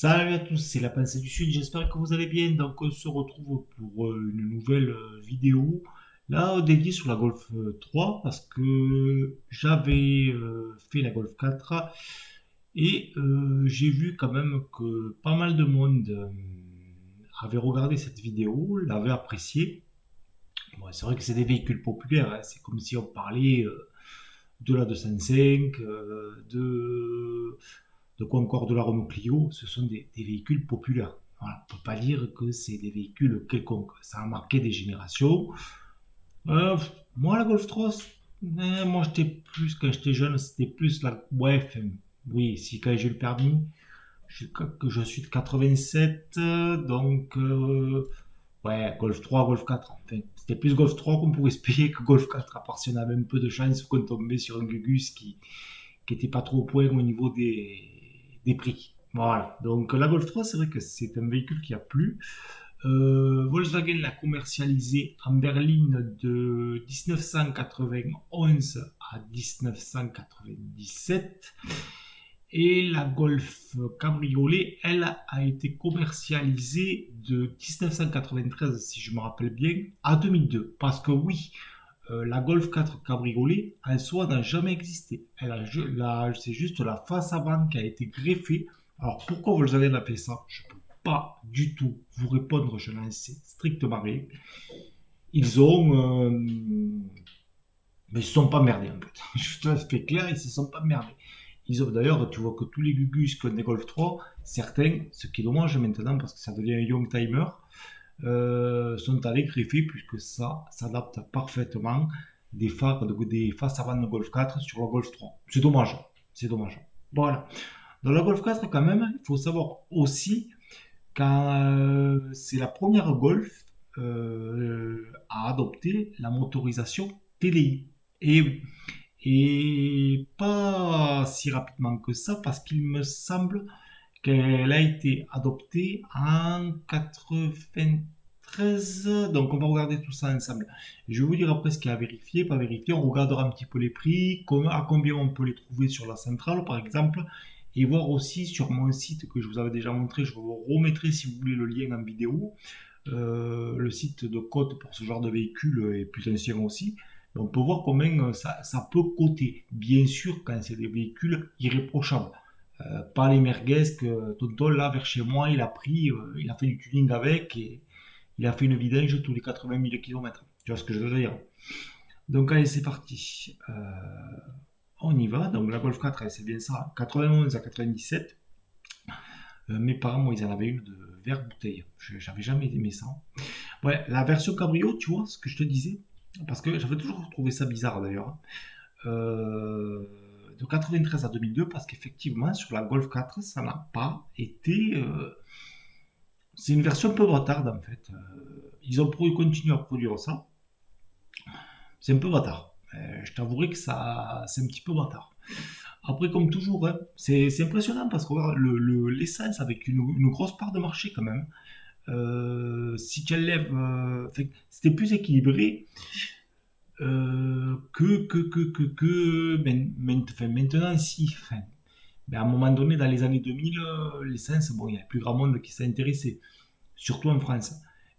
Salut à tous, c'est la Pensée du Sud, j'espère que vous allez bien. Donc on se retrouve pour une nouvelle vidéo, là dédiée sur la Golf 3, parce que j'avais fait la Golf 4 et j'ai vu quand même que pas mal de monde avait regardé cette vidéo, l'avait appréciée. Bon, c'est vrai que c'est des véhicules populaires, hein, c'est comme si on parlait de la 205, de quoi encore de la Renault Clio, ce sont des véhicules populaires. Voilà, on ne peut pas dire que c'est des véhicules quelconques. Ça a marqué des générations. Euh, Moi, la Golf 3, moi j'étais plus, quand j'étais jeune, c'était plus la. Ouais, enfin, oui, si quand j'ai eu le permis, que je suis de 87, donc ouais, Golf 3, Golf 4. Enfin, c'était plus Golf 3 qu'on pouvait se payer que Golf 4, à part si on avait un peu de chance qu'on tombait sur un Gugus qui était pas trop au point au niveau des prix. Voilà. Donc la Golf 3, c'est vrai que c'est un véhicule qui a plu. Volkswagen l'a commercialisé en berline de 1991 à 1997. Et la Golf Cabriolet, elle, a été commercialisée de 1993, si je me rappelle bien, à 2002. Parce que oui, la Golf 4 Cabriolet, en soi, n'a jamais existé. C'est juste la face avant qui a été greffée. Alors pourquoi Volkswagen a fait ça? Je ne peux pas du tout vous répondre, je n'en sais strictement rien. Ils ont... mais ils ne se sont pas merdés en fait. Je te fais clair, ils ne se sont pas merdés. Ils ont d'ailleurs, tu vois que tous les Gugus qui ont des Golf 3, certains, ce qui est dommage maintenant parce que ça devient un young timer, sont allés greffer puisque ça s'adapte parfaitement des faces avant de Golf 4 sur la Golf 3. C'est dommage. C'est dommage. Voilà. Dans la Golf 4, quand même, il faut savoir aussi quand c'est la première Golf à adopter la motorisation TDI. Et oui. Et pas si rapidement que ça, parce qu'il me semble qu'elle a été adoptée en 93. Donc on va regarder tout ça ensemble. Je vais vous dire après ce qu'il y a à vérifier, pas vérifier. On regardera un petit peu les prix, à combien on peut les trouver sur la centrale par exemple. Et voir aussi sur mon site que je vous avais déjà montré, je vous remettrai si vous voulez le lien en vidéo. Le site de cote pour ce genre de véhicule est plus ancien aussi. On peut voir combien ça peut coter. Bien sûr, quand c'est des véhicules irréprochables. Pas les merguez que Tonton, là, vers chez moi, il a pris, il a fait du tuning avec et il a fait une vidange tous les 80 000 km. Tu vois ce que je veux dire? Donc, allez, c'est parti. On y va. Donc, la Golf 4, c'est bien ça. 91 à 97. Mes parents, moi, ils en avaient une de verre bouteille. J'avais jamais aimé ça. Ouais, la version cabrio, tu vois ce que je te disais? Parce que j'avais toujours trouvé ça bizarre d'ailleurs. Euh, de 93 à 2002, parce qu'effectivement, sur la Golf 4, ça n'a pas été. C'est une version un peu bâtarde en fait. Ils ont continué à produire ça. C'est un peu bâtard. Je t'avouerai que ça, c'est un petit peu bâtard. Après, comme toujours, hein, c'est impressionnant parce que regarde, l'essence avec une grosse part de marché quand même. Si tu enlèves. C'était plus équilibré maintenant, si. Enfin, mais à un moment donné, dans les années 2000, l'essence, bon, il y a plus grand monde qui s'est intéressé, surtout en France.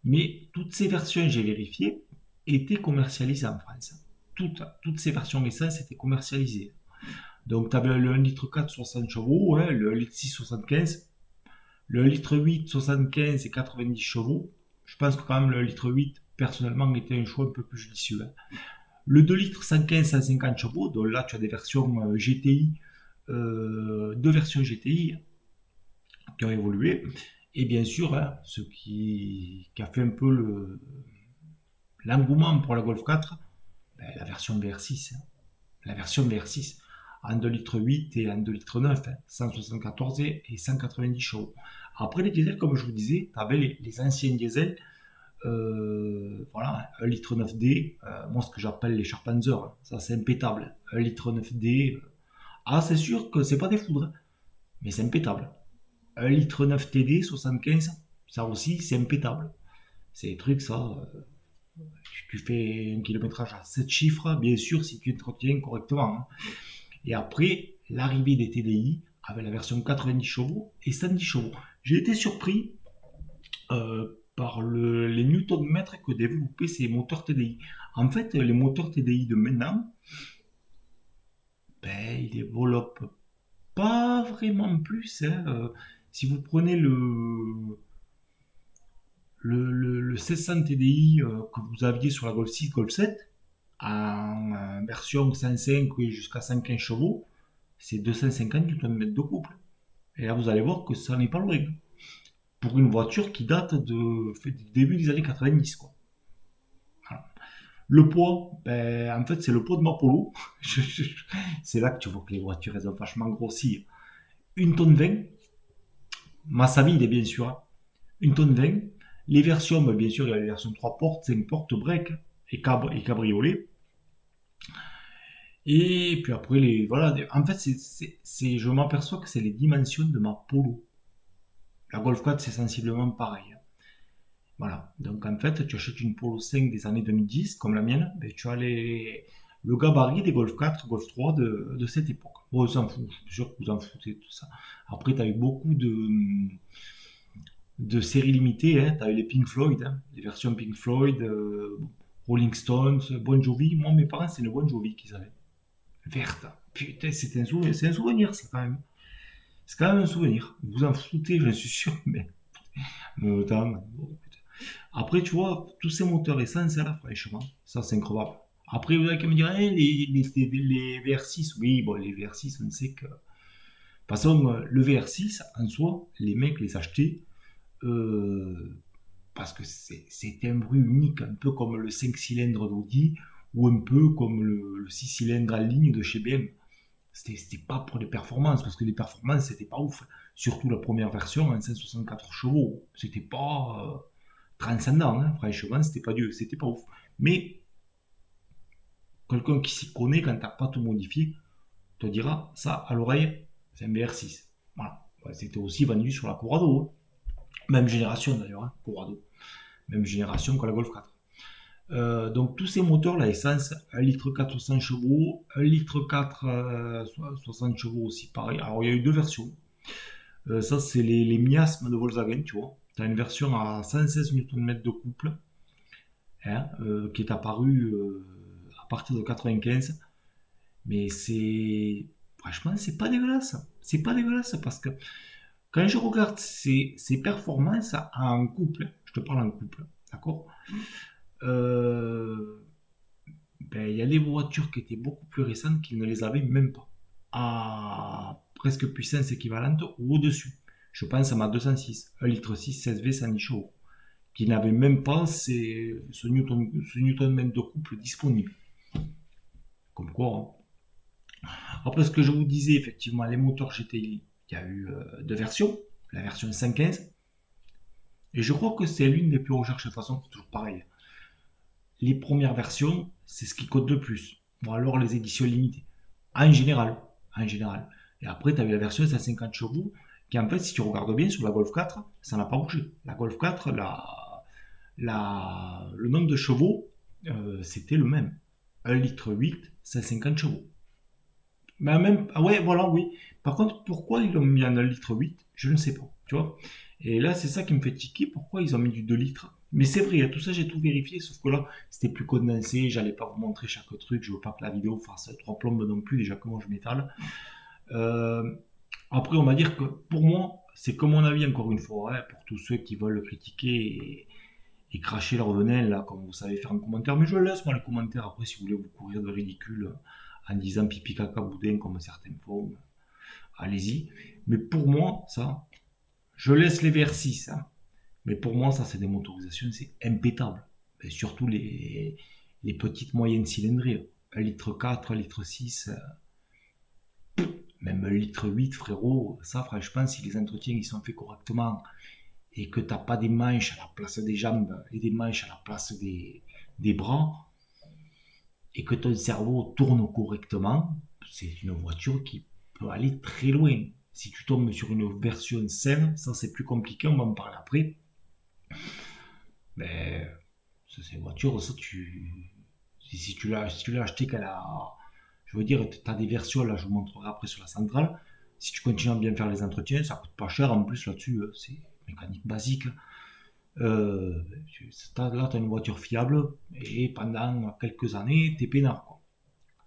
Mais toutes ces versions, j'ai vérifié, étaient commercialisées en France. Toutes ces versions essence étaient commercialisées. Donc, tu avais le 1 litre 4, 60 chevaux, hein, le 1 litre 6, 75, le 1 litre 8, 75 et 90 chevaux. Je pense que quand même le 1 litre 8, personnellement, était un choix un peu plus judicieux. Hein. Le 2 litres 115, 150 chevaux, donc là, tu as des versions GTI, deux versions GTI qui ont évolué. Et bien sûr, hein, ce qui a fait un peu l'engouement pour la Golf 4, ben, la version VR6. Hein. La version VR6 en 2 litres 8 et en 2 litres 9, hein, 174 et 190 chevaux. Après les diesels, comme je vous disais, tu avais les anciens diesels, voilà, 1 litre 9D, moi ce que j'appelle les Charpanzer, hein, ça c'est impétable. 1 litre 9D, ah c'est sûr que c'est pas des foudres, hein, mais c'est impétable. 1 litre 9 TD 75, ça aussi c'est impétable. C'est des trucs ça, tu fais un kilométrage à 7 chiffres, bien sûr si tu entretiens correctement. Hein. Et après, l'arrivée des TDI avec la version 90 chevaux et 110 chevaux. J'ai été surpris par les newton-mètres que développaient ces moteurs TDI. En fait, les moteurs TDI de maintenant, ben, ils développent pas vraiment plus, hein. Si vous prenez le 1600 TDI que vous aviez sur la Golf 6, Golf 7, en version 105 jusqu'à 115 chevaux, c'est 250 Nm de couple. Et là, vous allez voir que ça n'est pas loin. Pour une voiture qui date du début des années 90, quoi. Voilà. Le poids, ben, en fait, c'est le poids de ma Polo. C'est là que tu vois que les voitures, elles ont vachement grossi. 1 tonne 20. Massa vide, bien sûr. Hein. 1 tonne 20. Les versions, ben, bien sûr, il y a les versions 3 portes, 5 portes, break et cabriolet. Et puis après, voilà. En fait, je m'aperçois que c'est les dimensions de ma Polo. La Golf 4, c'est sensiblement pareil. Voilà. Donc en fait, tu achètes une Polo 5 des années 2010, comme la mienne, ben, tu as le gabarit des Golf 4, Golf 3 de cette époque. Bon, on s'en fout, je suis sûr que vous en foutez de tout ça. Après, tu as eu beaucoup de séries limitées, hein. Tu as eu les Pink Floyd, hein, les versions Pink Floyd, Rolling Stones, Bon Jovi. Moi, mes parents, c'est une Bon Jovi qu'ils avaient. Verte. Putain, c'est un souvenir, ça, quand même. C'est quand même un souvenir. Vous en foutez, je suis sûr, mais autant. Bon, après, tu vois, tous ces moteurs essence, là, franchement, ça, c'est incroyable. Après, vous allez me dire, hein, les VR6, oui, bon, les VR6, on sait que. De toute façon, le VR6, en soi, les mecs les achetaient parce que c'est un bruit unique, un peu comme le 5 cylindres d'Audi ou un peu comme le 6 cylindres en ligne de chez BM. C'était pas pour les performances, parce que les performances, c'était pas ouf. Surtout la première version en 164 chevaux. C'était pas transcendant, hein. Franchement, c'était pas Dieu, c'était pas ouf. Mais quelqu'un qui s'y connaît, quand t'as pas tout modifié, te dira ça à l'oreille, c'est un BR6. Voilà. Ouais, c'était aussi vendu sur la Corrado. Hein. Même génération d'ailleurs, hein, Corrado. Même génération que la Golf 4. Donc tous ces moteurs, la essence, 1 litre 400 chevaux, 1 litre 4 60 chevaux aussi, pareil. Alors il y a eu deux versions. Ça c'est les miasmes de Volkswagen, tu vois. Tu as une version à 116 Nm de couple, hein, qui est apparue à partir de 95. Mais franchement, c'est pas dégueulasse. C'est pas dégueulasse parce que quand je regarde ces performances en couple, je te parle en couple, d'accord. euh, Ben, il y a des voitures qui étaient beaucoup plus récentes qui ne les avaient même pas. À presque puissance équivalente ou au-dessus. Je pense à ma 206, 1 litre 6, 16V, 110 chevaux, qui n'avait même pas ce Newton-mètre de couple disponible. Comme quoi. Hein. Après, ce que je vous disais, effectivement, les moteurs GTI, il y a eu deux versions. La version 115. Et je crois que c'est l'une des plus recherchées. De toute façon, c'est toujours pareil. Les premières versions, c'est ce qui coûte le plus. Ou alors les éditions limitées. En général. En général. Et après, tu avais la version 150 chevaux, qui en fait, si tu regardes bien sur la Golf 4, ça n'a pas bougé. La Golf 4, le nombre de chevaux, c'était le même. 1 litre 8, 150 chevaux. Mais même, ah ouais, voilà, oui. Par contre, pourquoi ils l'ont mis en 1 litre 8, je ne sais pas. Tu vois. Et là, c'est ça qui me fait tiquer. Pourquoi ils ont mis du 2 litres. Mais c'est vrai, tout ça, j'ai tout vérifié. Sauf que là, c'était plus condensé. J'allais pas vous montrer chaque truc. Je veux pas que la vidéo fasse 3 plombes non plus. Déjà, comment je m'étale. Euh, Après, on va dire que pour moi, c'est comme mon avis, encore une fois. Hein, pour tous ceux qui veulent le critiquer et cracher leur venin, là, comme vous savez faire en commentaire. Mais je laisse, moi, les commentaires. Après, si vous voulez vous courir de ridicule en disant pipi caca boudin comme certains font, allez-y. Mais pour moi, ça, je laisse les VR6. Hein. Mais pour moi, ça, c'est des motorisations, c'est impétable. Et surtout les petites moyennes cylindrées. 1 litre 4, 1 litre 6, même 1 litre 8, frérot. Ça, franchement, si les entretiens ils sont faits correctement et que tu n'as pas des manches à la place des jambes et des manches à la place des bras et que ton cerveau tourne correctement, c'est une voiture qui peut aller très loin. Si tu tombes sur une version saine, ça c'est plus compliqué, on va en parler après. Mais ça, c'est une voiture, ça si tu l'as acheté qu'elle a, je veux dire, tu as des versions, là je vous montrerai après sur la centrale, Si tu continues à bien faire les entretiens, ça coûte pas cher. En plus, là-dessus, c'est mécanique basique. Là, tu as une voiture fiable et pendant quelques années, t'es peinard, quoi.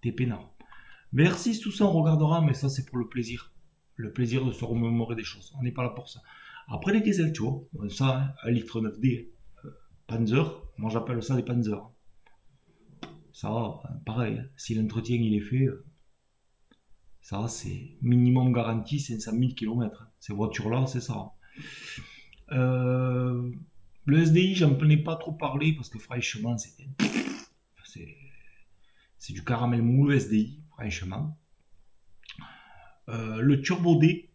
T'es peinard. V6, tout ça, on regardera, mais ça, c'est pour le plaisir. Le plaisir de se remémorer des choses. On n'est pas là pour ça. Après, les diesels, tu vois, ça, hein, 1 litre 9D, Panzer, moi j'appelle ça des Panzer. Ça va, pareil, hein, si l'entretien il est fait, ça c'est minimum garanti 500 000 km. Ces voitures-là, c'est ça. Euh, le SDI, j'en ai pas trop parlé parce que franchement, c'est, c'est du caramel mou, le SDI, franchement. Le Turbo D,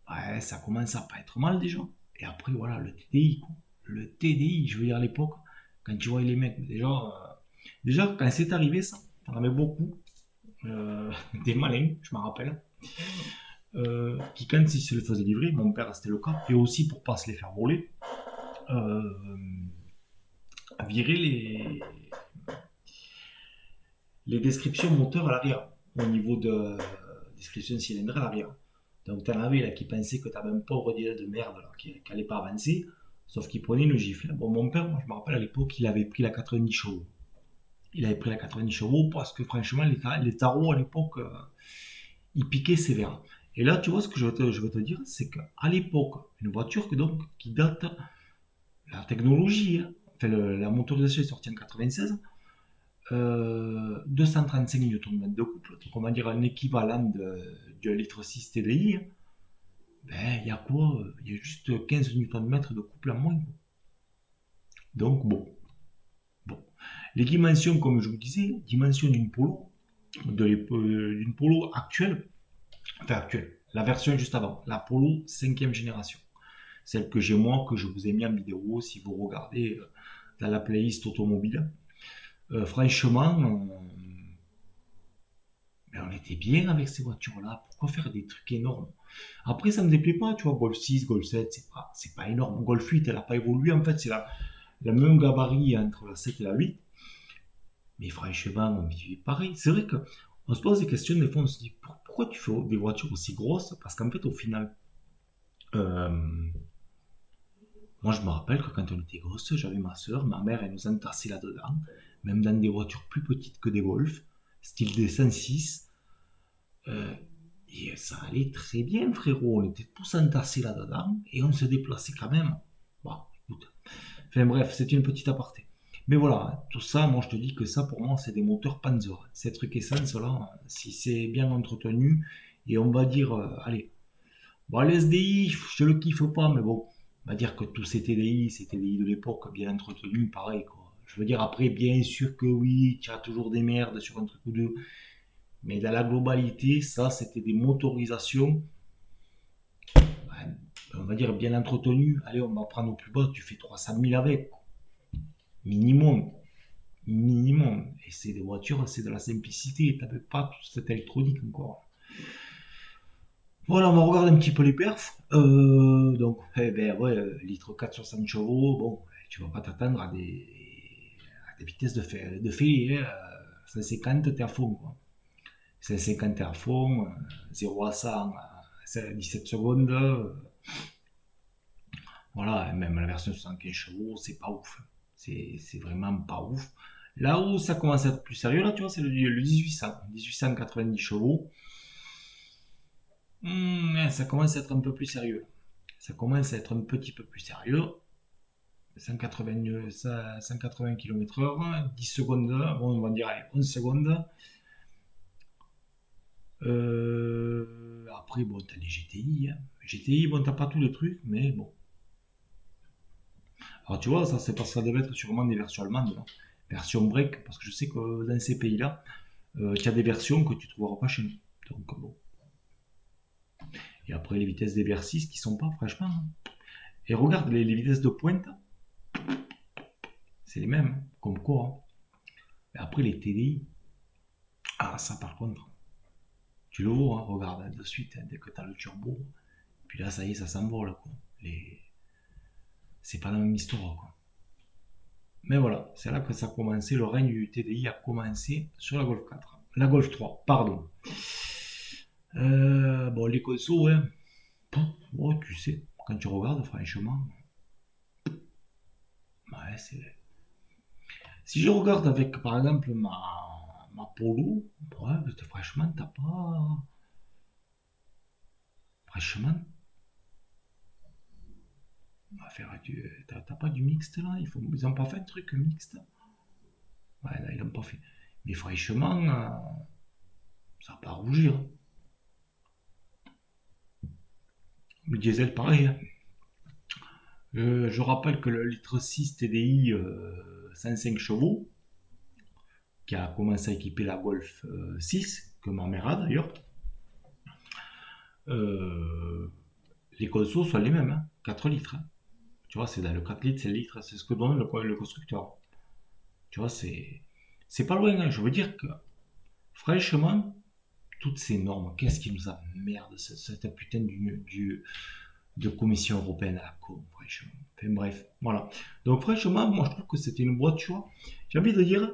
ouais, ça commence à pas être mal déjà. Et après, voilà, le TDI, quoi. Le TDI, je veux dire à l'époque, quand tu vois les mecs, déjà quand c'est arrivé ça, on avait beaucoup, des malins, je me rappelle, qui quand ils se les faisaient livrer, mon père c'était le cas, et aussi pour pas se les faire voler, euh, virer les descriptions moteurs à l'arrière, au niveau de description cylindrée à l'arrière. Donc t'en avais là qui pensaient que t'avais un pauvre diesel de merde là, qui n'allait pas avancer, sauf qu'il prenait une gifle. Bon, mon père, moi je me rappelle à l'époque, il avait pris la 90 chevaux. Il avait pris la 90 chevaux parce que franchement, les tarots à l'époque, ils piquaient sévère. Et là, tu vois, ce que je veux te dire, c'est qu'à l'époque, une voiture donc, qui date, la technologie, hein, enfin, la motorisation est sortie en 96, 235 Nm de couple, donc on va dire un équivalent du litre 6 TDI, ben il y a quoi? Il y a juste 15 Nm de couple en moins. Donc bon. Les dimensions, comme je vous disais, dimensions d'une Polo actuelle, enfin actuelle, la version juste avant, la Polo 5e génération. Celle que j'ai moi, que je vous ai mis en vidéo si vous regardez dans la playlist automobile. Franchement, on était bien avec ces voitures-là. Pourquoi faire des trucs énormes? Après, ça me déplaît pas, tu vois, Golf 6, Golf 7, c'est pas énorme. Golf 8, elle n'a pas évolué, en fait, c'est la même gabarit entre la 7 et la 8. Mais franchement, on vit pareil. C'est vrai qu'on se pose des questions, des fois, on se dit, pourquoi tu fais des voitures aussi grosses? Parce qu'en fait, au final, euh, moi, je me rappelle que quand on était gosse, j'avais ma soeur, ma mère, elle nous entassait là-dedans, même dans des voitures plus petites que des Golf, style des 106. Euh, et ça allait très bien, frérot. On était tous entassés là-dedans et on se déplaçait quand même. Bon, écoute. Enfin bref, c'est une petite aparté. Mais voilà, hein, tout ça, moi je te dis que ça pour moi c'est des moteurs Panzer. Ces trucs essence là, si c'est bien entretenu, et on va dire, allez, bon, les SDI, je le kiffe pas, mais bon, on va dire que tous ces TDI de l'époque, bien entretenus, pareil quoi. Je veux dire, après, bien sûr que oui, tu as toujours des merdes sur un truc ou deux, mais dans la globalité, ça c'était des motorisations, on va dire bien entretenues. Allez, on va prendre au plus bas, tu fais 300 000 avec, quoi. Minimum. Minimum. Et c'est des voitures, c'est de la simplicité, t'avais pas toute cette électronique encore. Voilà, on va regarder un petit peu les perfs. Donc, eh ben ouais, litre 4 60 chevaux, bon, tu vas pas t'attendre à des vitesses de fait, hein, 150, t'es à fond, quoi. 150, t'es à fond, 0 à 100, 17 secondes. Voilà, même la version 75 chevaux, c'est pas ouf. C'est vraiment pas ouf. Là où ça commence à être plus sérieux, là, tu vois, c'est le 1800. 1890 chevaux. Ça commence à être un peu plus sérieux. Ça commence à être un petit peu plus sérieux. 180 km/h, 10 secondes, bon, on va dire allez, 11 secondes. Après, bon, t'as les GTI. Hein. GTI, bon, t'as pas tous les trucs, mais bon. Alors, tu vois, ça, c'est parce que ça devait être sûrement des versions allemandes. Là. Version break, parce que je sais que dans ces pays-là, tu as des versions que tu trouveras pas chez nous. Donc, bon. Et après, les vitesses des VR6 qui sont pas, franchement. Hein. Et regarde les vitesses de pointe, c'est les mêmes, hein, comme quoi. Hein. Et après, les TDI, ah, ça par contre, tu le vois, hein, regarde hein, de suite, hein, dès que tu as le turbo, puis là, ça y est, ça s'envole. Quoi. C'est pas la même histoire. Quoi. Mais voilà, c'est là que ça a commencé, le règne du TDI a commencé sur la Golf 4. La Golf 3, pardon. Bon, les consos, ouais. Ouais, tu sais, quand tu regardes, franchement, ouais, c'est... Si je regarde avec, par exemple, ma Polo, ouais, franchement, t'as pas... Franchement, on va faire t'as pas du mixte, là? Ils ont pas fait un truc mixte? Ouais, là, ils l'ont pas fait. Mais franchement, ça va pas rougir. Le diesel, pareil, hein. Je rappelle que le litre 6 TDI 105 chevaux, qui a commencé à équiper la Golf 6, que ma mère a d'ailleurs, euh, les consos sont les mêmes, hein, 4 litres, hein. Tu vois, c'est dans le 4 litres, c'est le litre, c'est ce que donne le constructeur. Tu vois, c'est pas loin, hein. Je veux dire que, franchement, toutes ces normes, qu'est-ce qui nous emmerde, cette putain de commission européenne à la con, franchement. Enfin, bref, voilà. Donc, franchement, moi, je trouve que c'était une voiture, j'ai envie de dire,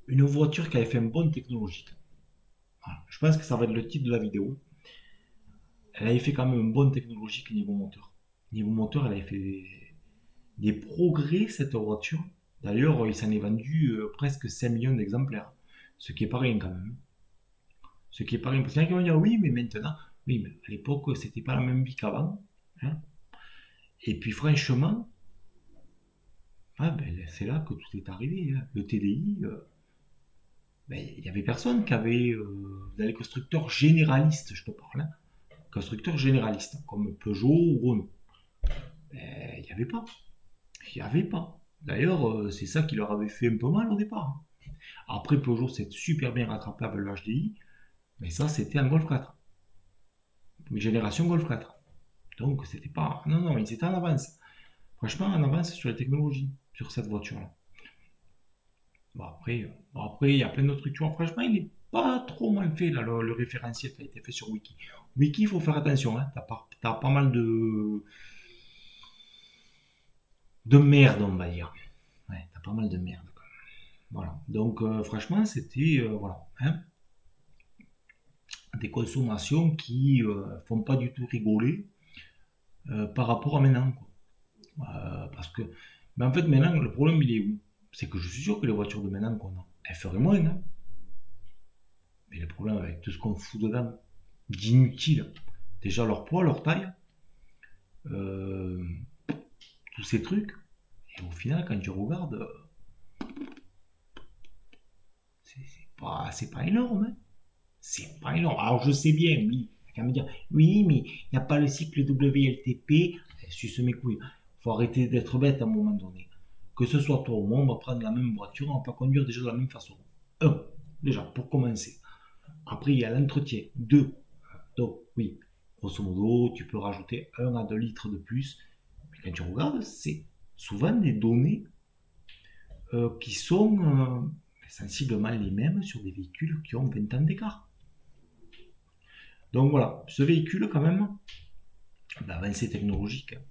une voiture qui avait fait un bon technologique. Voilà. Je pense que ça va être le titre de la vidéo. Elle avait fait quand même un bon technologique niveau moteur. Niveau moteur, elle avait fait des progrès, cette voiture. D'ailleurs, il s'en est vendu presque 5 millions d'exemplaires. Ce qui est pas rien quand même. Ce qui est pas rien. Parce qu'il y en a qui vont dire oui, mais maintenant, oui, mais à l'époque, c'était pas la même vie qu'avant, hein. Et puis franchement, ah, ben, c'est là que tout est arrivé, hein. Le TDI, ben, il n'y avait personne qui avait, dans les constructeurs généralistes, je te parle, hein, constructeurs généralistes, comme Peugeot ou Renault. Ben, il n'y avait pas. Il n'y avait pas. D'ailleurs, c'est ça qui leur avait fait un peu mal au départ. Après, Peugeot s'est super bien rattrapé avec le HDI, mais ça, c'était un Golf 4. Une génération Golf 4. Donc, c'était pas. Non, non, ils étaient en avance. Franchement, en avance sur les technologies, sur cette voiture-là. Bon, après, il y a plein d'autres trucs. Tu vois, franchement, il n'est pas trop mal fait, là, le référentiel qui a été fait sur Wiki. Wiki, il faut faire attention, hein. T'as pas mal de merde, on va dire. Ouais, t'as pas mal de merde, quoi. Voilà. Donc, franchement, c'était, voilà, hein, des consommations qui font pas du tout rigoler par rapport à maintenant, quoi. Parce que, mais en fait, maintenant, le problème, il est où? C'est que je suis sûr que les voitures de maintenant qu'on a, elles feraient moins, hein. Mais le problème avec tout ce qu'on fout dedans, d'inutile, déjà leur poids, leur taille, euh, tous ces trucs, et au final, quand tu regardes, c'est pas énorme, hein. C'est pas énorme. Alors je sais bien, oui, quelqu'un me dire, oui, mais il n'y a pas le cycle WLTP, suce mes couilles. Faut arrêter d'être bête à un moment donné. Que ce soit toi ou moi, on va prendre la même voiture, on va pas conduire déjà de la même façon. Un, déjà, pour commencer. Après, il y a l'entretien. Deux, donc oui, grosso modo, tu peux rajouter 1 à 2 litres de plus. Mais quand tu regardes, c'est souvent des données qui sont sensiblement les mêmes sur des véhicules qui ont 20 ans d'écart. Donc voilà, ce véhicule quand même, avancée technologique, hein.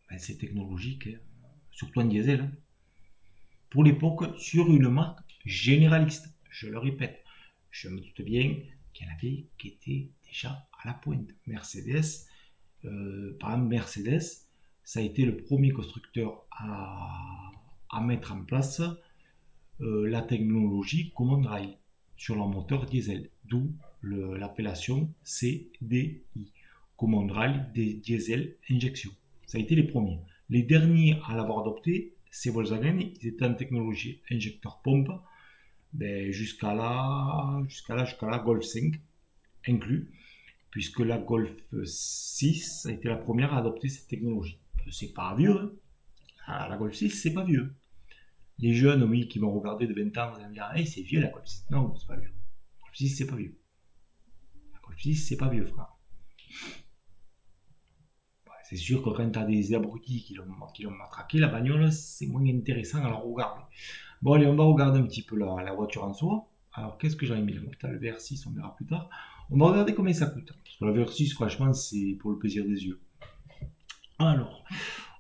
Avancée technologique, hein. Surtout en diesel, hein. Pour l'époque, sur une marque généraliste. Je le répète, je me doute bien qu'il y en avait qui étaient déjà à la pointe. Mercedes, par exemple Mercedes, ça a été le premier constructeur à mettre en place la technologie Command Rail sur leur moteur diesel, d'où l'appellation CDI, Command Rail des Diesel Injection. Ça a été les premiers. Les derniers à l'avoir adopté, c'est Volkswagen, ils étaient en technologie injecteur pompe, ben, jusqu'à la Golf 5 inclus, puisque la Golf 6 a été la première à adopter cette technologie. C'est pas vieux, hein. Ah, la Golf 6, c'est pas vieux. Les jeunes, oui, qui vont regarder de 20 ans, vous allez me dire, hey, c'est vieux la Golf 6. Non, c'est pas vieux. La Golf 6, c'est pas vieux. La Golf 6, c'est pas vieux, frère. Ouais, c'est sûr que quand t'as des abrutis qui l'ont matraqué, la bagnole, c'est moins intéressant à la regarder. Bon, allez, on va regarder un petit peu la voiture en soi. Alors, qu'est-ce que j'avais mis là? Putain, le VR6, on verra plus tard. On va regarder combien ça coûte. Parce que la VR6, franchement, c'est pour le plaisir des yeux. Alors,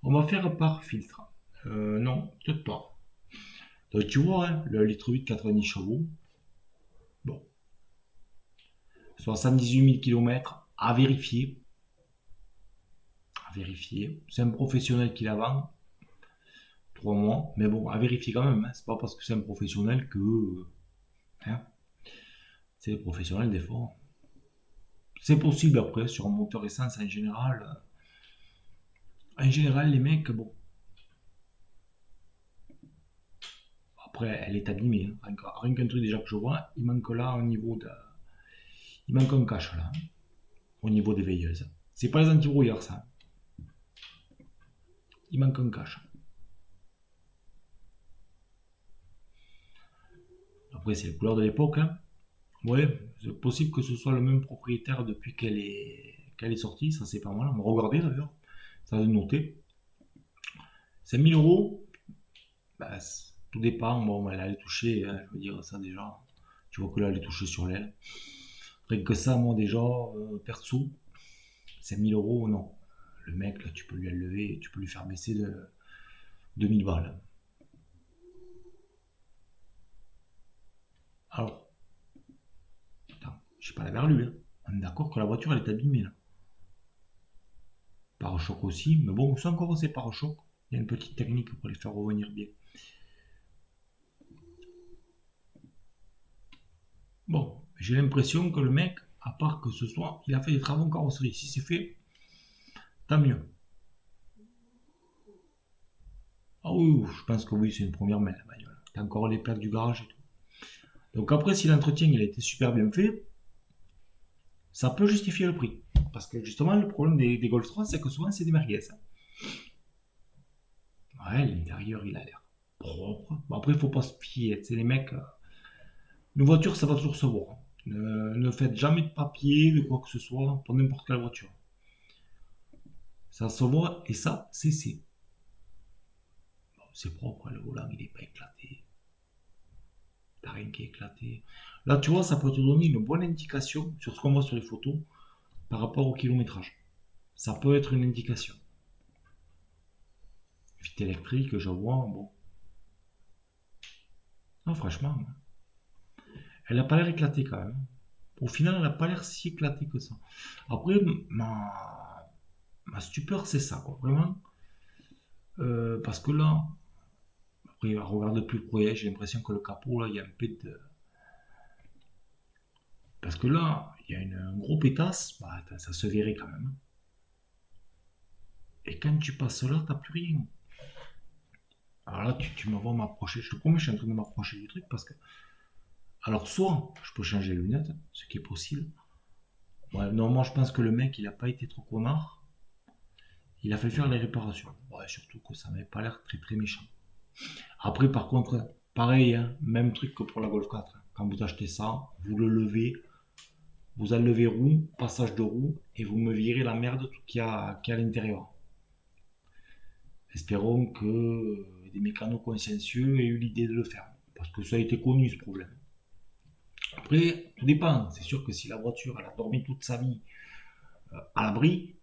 on va faire par filtre. Non, peut-être pas. Tu vois, hein, le litre 8, 90 chevaux. Bon. 78 000 km à vérifier. À vérifier. C'est un professionnel qui la vend. 3 mois. Mais bon, à vérifier quand même. Hein. C'est pas parce que c'est un professionnel que. Hein, c'est les professionnels des fois. C'est possible après, sur un moteur essence en général. En général, les mecs, bon. Après, elle est abîmée. Hein. Rien qu'un truc déjà que je vois, il manque là au niveau de. Il manque un cache là. Au niveau des veilleuses. C'est pas les anti-brouilleurs ça. Il manque un cache. Après, c'est les couleurs de l'époque. Hein. Ouais, c'est possible que ce soit le même propriétaire depuis qu'elle est sortie. Ça, c'est pas mal. On va regarder d'ailleurs. Ça va noter. 5000 euros. Bah, tout dépend. Bon, elle allait toucher. Hein, je veux dire, ça déjà. Tu vois que là, elle est touchée sur l'aile. Rien que ça, moi, déjà, perso, 5000 euros, non. Le mec, là, tu peux lui lever, tu peux lui faire baisser de 2000 balles. Alors, attends, je sais pas l'avoir lu. Hein. On est d'accord que la voiture, elle est abîmée, là. Pare-choc aussi, mais bon, c'est encore ces pare-chocs. Il y a une petite technique pour les faire revenir bien. Bon, j'ai l'impression que le mec, à part que ce soit, il a fait des travaux en carrosserie. Si c'est fait, tant mieux. Ah oui, je pense que oui, c'est une première main, la bagnole. T'as encore les plaques du garage et tout. Donc après, si l'entretien il a été super bien fait, ça peut justifier le prix. Parce que justement, le problème des Golf 3, c'est que souvent, c'est des merguez. Hein. Ouais, l'intérieur, il a l'air propre. Bon, après, il faut pas se fier. Tu sais, les mecs, une voiture, ça va toujours se voir. Hein. Ne faites jamais de papier, de quoi que ce soit, pour n'importe quelle voiture. Ça se voit, et ça, c'est. Bon, c'est propre, le volant, il n'est pas éclaté. T'as rien qui est éclaté. Là, tu vois, ça peut te donner une bonne indication sur ce qu'on voit sur les photos par rapport au kilométrage. Ça peut être une indication. Vite électrique, je vois, bon. Non, franchement, elle n'a pas l'air éclatée quand même. Au final, elle n'a pas l'air si éclatée que ça. Après, ma stupeur, c'est ça, quoi, vraiment. Parce que là, après, regarde plus le projet, j'ai l'impression que le capot, là, il y a un peu de. Parce que là, il y a un gros pétasse, bah, ça se verrait quand même. Et quand tu passes là, t'as plus rien. Alors là, tu me vois m'approcher. Je te promets, je suis en train de m'approcher du truc parce que. Alors, soit je peux changer les lunettes, ce qui est possible. Ouais, normalement, je pense que le mec, il a pas été trop connard. Il a fait faire les réparations. Ouais, surtout que ça n'avait pas l'air très très méchant. Après, par contre, pareil, hein, même truc que pour la Golf 4. Quand vous achetez ça, vous le levez, vous enlevez roue, passage de roue, et vous me virez la merde qu'il y a à l'intérieur. Espérons que des mécanos consciencieux aient eu l'idée de le faire. Parce que ça a été connu ce problème. Après, tout dépend. C'est sûr que si la voiture elle a dormi toute sa vie à l'abri,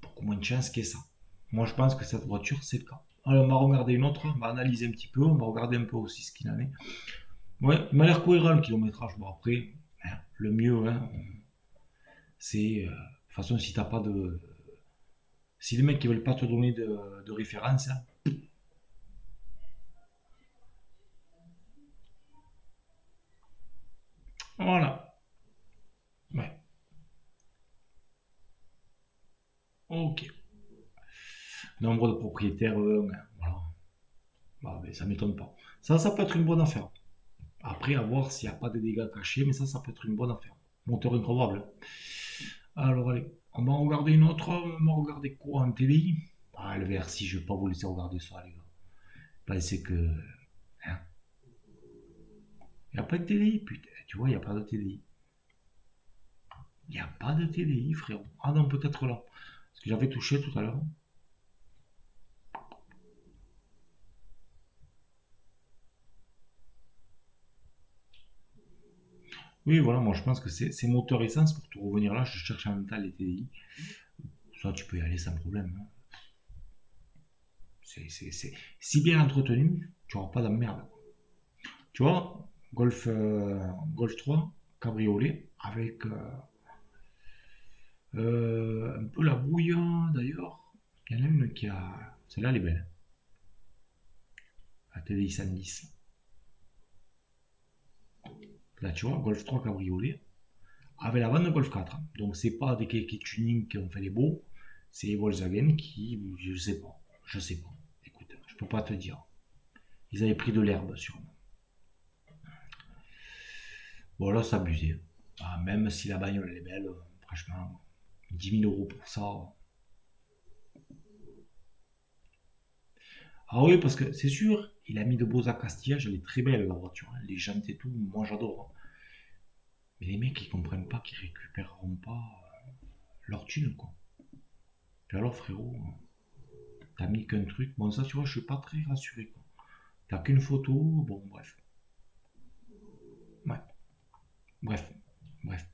beaucoup moins de chance qu'il y ait ça. Moi, je pense que cette voiture, c'est le cas. Alors, on va regarder une autre, on va analyser un petit peu, on va regarder un peu aussi ce qu'il en est. Ouais, il m'a l'air cohérent le kilométrage. Bon, après, hein, le mieux, hein, c'est. De toute façon, si t'as pas de. Si les mecs ne veulent pas te donner de référence, hein, voilà. Ouais, ok. Nombre de propriétaires, voilà. Bah, mais ça m'étonne pas. Ça peut être une bonne affaire. Après, à voir s'il n'y a pas de dégâts cachés, mais ça peut être une bonne affaire. Moteur improbable. Alors, allez, on va regarder une autre. On va regarder quoi en TDI? Ah, le VRC, je vais pas vous laisser regarder ça, les gars. Pensez que. Hein, il n'y a pas de TDI, putain. Tu vois, il n'y a pas de TDI. Il n'y a pas de TDI, frérot. Ah non, peut-être là. Parce que j'avais touché tout à l'heure. Oui, voilà, moi je pense que c'est moteur essence pour te revenir là. Je cherche en même temps les TDI. Ça, tu peux y aller sans problème. Hein. Si bien entretenu, tu n'auras pas de merde. Tu vois, Golf 3, cabriolet avec un peu la bouille d'ailleurs. Il y en a une qui a. Celle-là, elle est belle. La TDI 110. Là, tu vois, Golf 3 cabriolet avec la bande Golf 4. Donc, c'est pas des Keke Tuning qui ont fait les beaux. C'est Volkswagen qui, je sais pas. Je sais pas. Écoute, je peux pas te dire. Ils avaient pris de l'herbe sûrement. Bon, là, c'est abusé. Ah, même si la bagnole elle est belle, franchement, 10 000 euros pour ça. Ah oui, parce que c'est sûr, il a mis de beaux accostillages, elle est très belle la voiture, hein. Les jantes et tout, moi j'adore, hein. Mais les mecs, ils comprennent pas qu'ils récupéreront pas leur thune, quoi. Puis alors, frérot, t'as mis qu'un truc. Bon, ça, tu vois, je suis pas très rassuré, quoi. T'as qu'une photo, bon, bref. Ouais, bref, bref.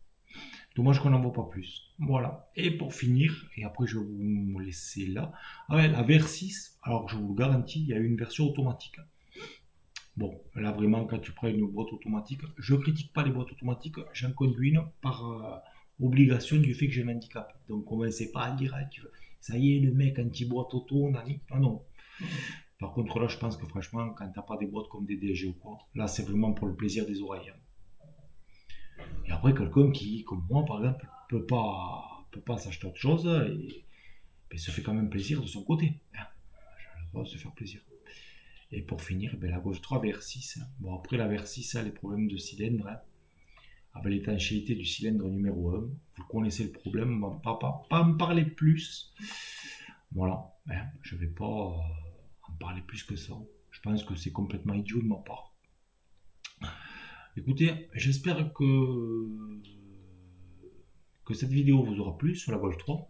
Dommage qu'on n'en voit pas plus. Voilà. Et pour finir, et après je vais vous laisser là. Ah ouais, la VR6, alors je vous le garantis, il y a une version automatique. Bon, là vraiment, quand tu prends une boîte automatique, je critique pas les boîtes automatiques, j'en conduis une par obligation du fait que j'ai un handicap. Donc commencez pas à dire, ah, ça y est, le mec anti-boîte auto, nani. Ah non. Par contre, là, je pense que franchement, quand t'as pas des boîtes comme des DG ou quoi, là, c'est vraiment pour le plaisir des oreilles, hein. Et après, quelqu'un qui, comme moi, par exemple, peut pas s'acheter autre chose et se fait quand même plaisir de son côté, hein. Je le droit de se faire plaisir. Et pour finir, ben, la Golf 3 VR6. Bon, après, la VR6 a les problèmes de cylindre, hein, avec l'étanchéité du cylindre numéro 1. Vous connaissez le problème, on va pas en parler plus. Voilà, hein, je vais pas en parler plus que ça. Je pense que c'est complètement idiot de ma part. Écoutez, j'espère que cette vidéo vous aura plu sur la Golf 3.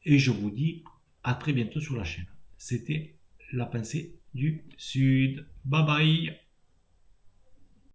Et je vous dis à très bientôt sur la chaîne. C'était la pensée du Sud. Bye bye.